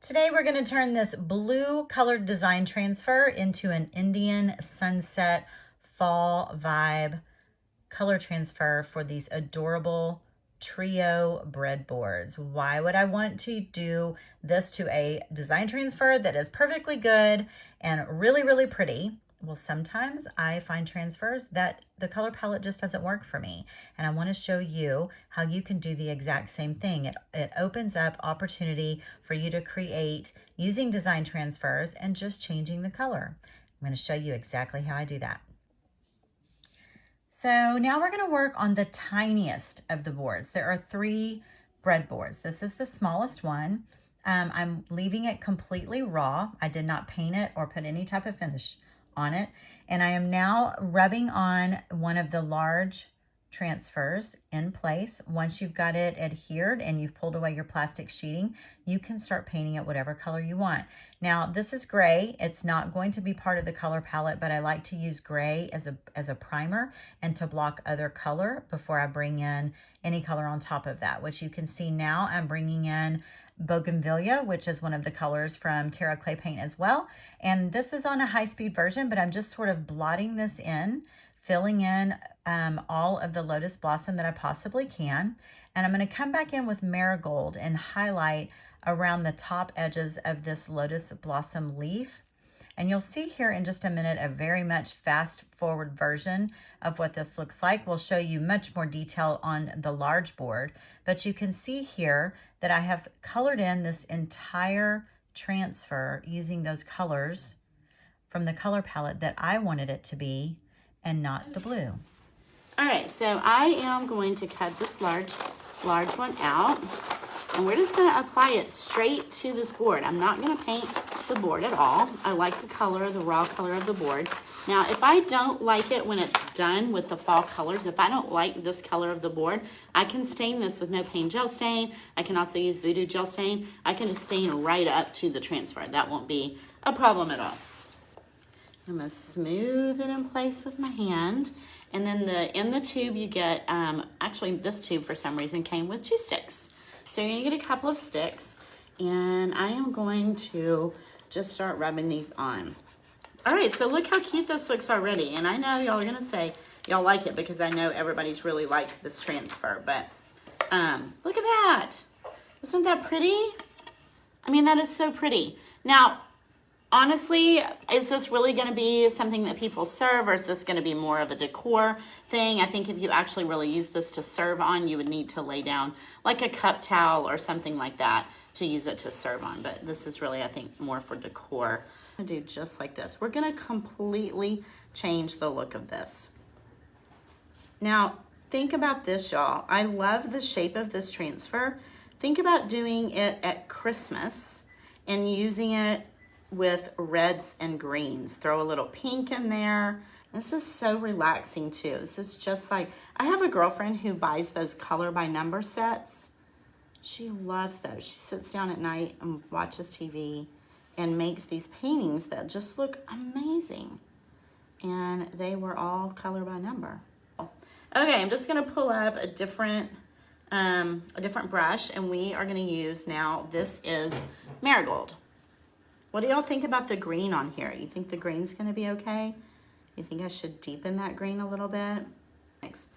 Today we're going to turn this blue colored design transfer into an Indian sunset fall vibe color transfer for these adorable trio breadboards. Why would I want to do this to a design transfer that is perfectly good and really, really pretty? Well, sometimes I find transfers that the color palette just doesn't work for me. And I want to show you how you can do the exact same thing. It opens up opportunity for you to create using design transfers and just changing the color. I'm going to show you exactly how I do that. So now we're going to work on the tiniest of the boards. There are 3 breadboards. This is the smallest one. I'm leaving it completely raw. I did not paint it or put any type of finish on it. And I am now rubbing on one of the large transfers in place. Once you've got it adhered and you've pulled away your plastic sheeting, you can start painting it whatever color you want. Now this is gray. It's not going to be part of the color palette, but I like to use gray as a primer and to block other color before I bring in any color on top of that, which you can see now I'm bringing in Bougainvillea, which is one of the colors from Terra Clay Paint as well. And this is on a high-speed version, but I'm just sort of blotting this in, filling in all of the lotus blossom that I possibly can. And I'm going to come back in with marigold and highlight around the top edges of this lotus blossom leaf. And you'll see here in just a minute a very much fast forward version of what this looks like. We'll show you much more detail on the large board, but you can see here that I have colored in this entire transfer using those colors from the color palette that I wanted it to be and not the blue. All right, so I am going to cut this large one out, and we're just gonna apply it straight to this board. I'm not gonna paint the board at all. I like the color, the raw color of the board. Now, if I don't like it when it's done with the fall colors, if I don't like this color of the board, I can stain this with No Pain Gel Stain. I can also use Voodoo Gel Stain. I can just stain right up to the transfer. That won't be a problem at all. I'm gonna smooth it in place with my hand. And then in the tube you get, actually this tube for some reason came with 2 sticks. So you're gonna get a couple of sticks, and I am going to just start rubbing these on. All right, so look how cute this looks already. And I know y'all are gonna say y'all like it because I know everybody's really liked this transfer, but look at that. Isn't that pretty? I mean, that is so pretty. Now, honestly, is this really going to be something that people serve, or is this going to be more of a decor thing? I think if you actually really use this to serve on, you would need to lay down like a cup towel or something like that to use it to serve on. But this is really, I think, more for decor. I'm going to do just like this. We're going to completely change the look of this. Now, think about this, y'all. I love the shape of this transfer. Think about doing it at Christmas and using it with reds and greens. Throw a little pink in there. This is so relaxing too. This is just like, I have a girlfriend who buys those color by number sets. She loves those. She sits down at night and watches TV and makes these paintings that just look amazing. And they were all color by number. Okay, I'm just gonna pull up a different brush, and we are gonna use now, this is marigold. What do y'all think about the green on here? You think the green's gonna be okay? You think I should deepen that green a little bit? Thanks.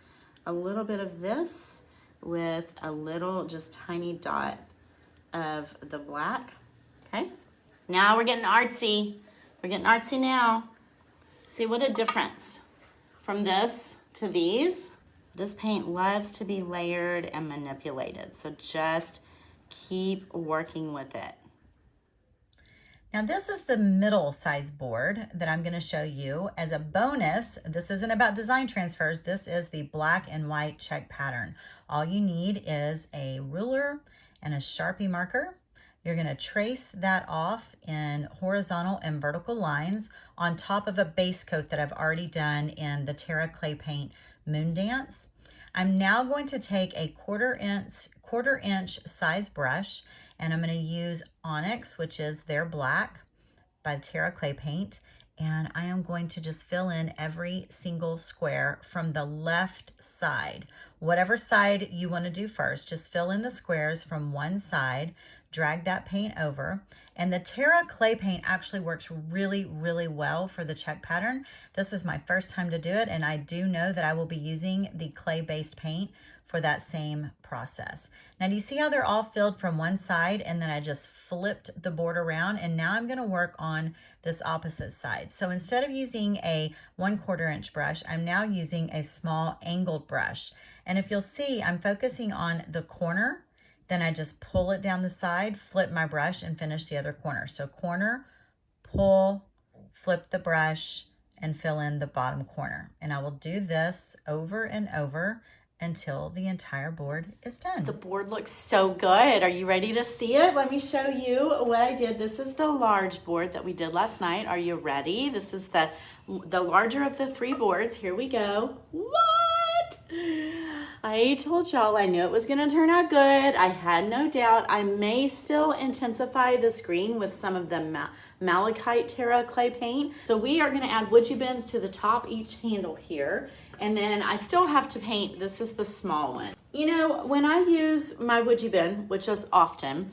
A little bit of this with a little just tiny dot of the black, okay? Now we're getting artsy. We're getting artsy now. See what a difference from this to these. This paint loves to be layered and manipulated, so just keep working with it. Now this is the middle size board that I'm going to show you as a bonus. This isn't about design transfers. This is the black and white check pattern. All you need is a ruler and a Sharpie marker. You're going to trace that off in horizontal and vertical lines on top of a base coat that I've already done in the Terra Clay Paint Moon Dance. I'm now going to take a quarter inch size brush, and I'm going to use Onyx, which is their black by Terra Clay Paint, And I am going to just fill in every single square from the left side. Whatever side you want to do first, just fill in the squares from one side, drag that paint over. And the Terra clay paint actually works really, really well for the check pattern. This is my first time to do it, and I do know that I will be using the clay-based paint for that same process. Now, do you see how they're all filled from one side, and then I just flipped the board around, and now I'm going to work on this opposite side. So instead of using a 1/4 inch brush, I'm now using a small angled brush. And if you'll see, I'm focusing on the corner, then I just pull it down the side, flip my brush, and finish the other corner. So corner, pull, flip the brush, and fill in the bottom corner. And I will do this over and over until the entire board is done. The board looks so good. Are you ready to see it? Let me show you what I did. This is the large board that we did last night. Are you ready? This is the larger of the 3 boards. Here we go. What? I told y'all I knew it was gonna turn out good. I had no doubt. I may still intensify this green with some of the malachite Terra clay paint. So we are gonna add WoodUBends to the top each handle here. And then I still have to paint, this is the small one. You know, when I use my WoodUBend, which is often,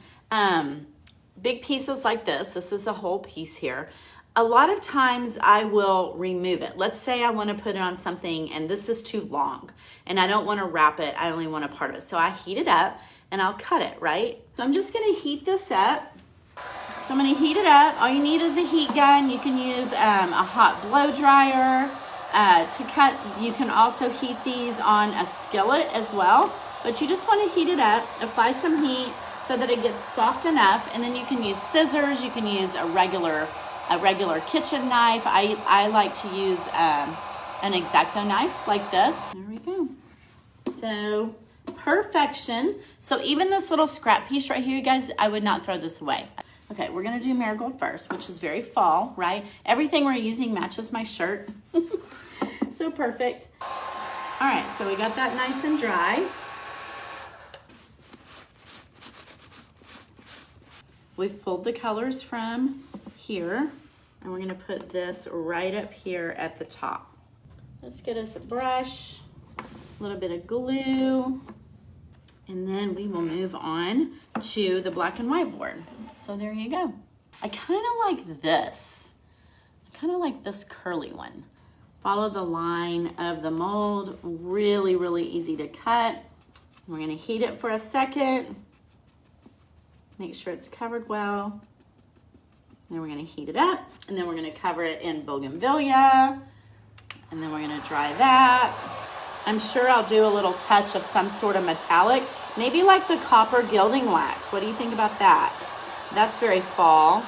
big pieces like this is a whole piece here. A lot of times I will remove it. Let's say I want to put it on something and this is too long and I don't want to wrap it. I only want a part of it. So I heat it up and I'll cut it, right? So I'm just going to heat this up. So I'm going to heat it up. All you need is a heat gun. You can use a hot blow dryer to cut. You can also heat these on a skillet as well, but you just want to heat it up, apply some heat so that it gets soft enough, and then you can use scissors. You can use a regular kitchen knife. I like to use an X-OXO knife like this. There we go. So perfection. So even this little scrap piece right here, you guys, I would not throw this away. Okay, we're gonna do marigold first, which is very fall, right? Everything we're using matches my shirt. So perfect. All right, so we got that nice and dry. We've pulled the colors from here, and we're gonna put this right up here at the top. Let's get us a brush, a little bit of glue, and then we will move on to the black and white board. So there you go. I kind of like this. I kind of like this curly one. Follow the line of the mold. Really, really easy to cut. We're gonna heat it for a second. Make sure it's covered well. Then we're gonna heat it up, and then we're gonna cover it in bougainvillea, and then we're gonna dry that. I'm sure I'll do a little touch of some sort of metallic, maybe like the copper gilding wax. What do you think about that? That's very fall.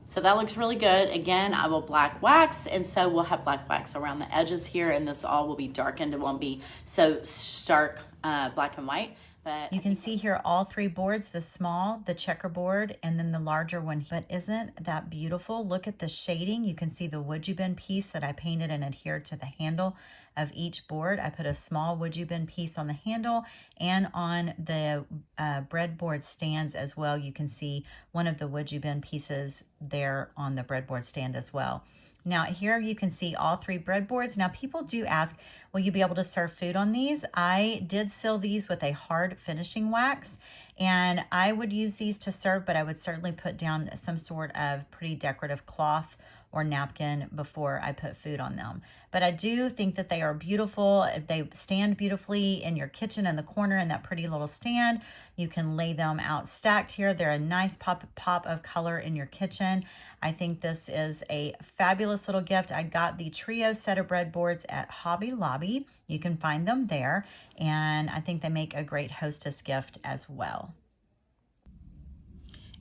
So that looks really good. Again, I will black wax, and so we'll have black wax around the edges here, and this all will be darkened. It won't be so stark black and white. But you can see here all 3 boards, the small, the checkerboard, and then the larger one. But isn't that beautiful? Look at the shading. You can see the WoodUBend piece that I painted and adhered to the handle of each board. I put a small WoodUBend piece on the handle and on the breadboard stands as well. You can see one of the WoodUBend pieces there on the breadboard stand as well. Now here you can see all 3 breadboards. Now people do ask, will you be able to serve food on these? I did seal these with a hard finishing wax, and I would use these to serve, but I would certainly put down some sort of pretty decorative cloth or napkin before I put food on them. But I do think that they are beautiful. They stand beautifully in your kitchen in the corner in that pretty little stand. You can lay them out stacked here. They're a nice pop of color in your kitchen. I think this is a fabulous little gift. I got the trio set of breadboards at Hobby Lobby. You can find them there, and I think they make a great hostess gift as well.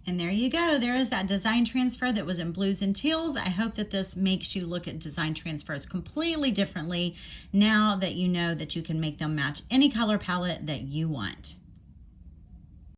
And there you go. There is that design transfer that was in blues and teals. I hope that this makes you look at design transfers completely differently now that you know that you can make them match any color palette that you want.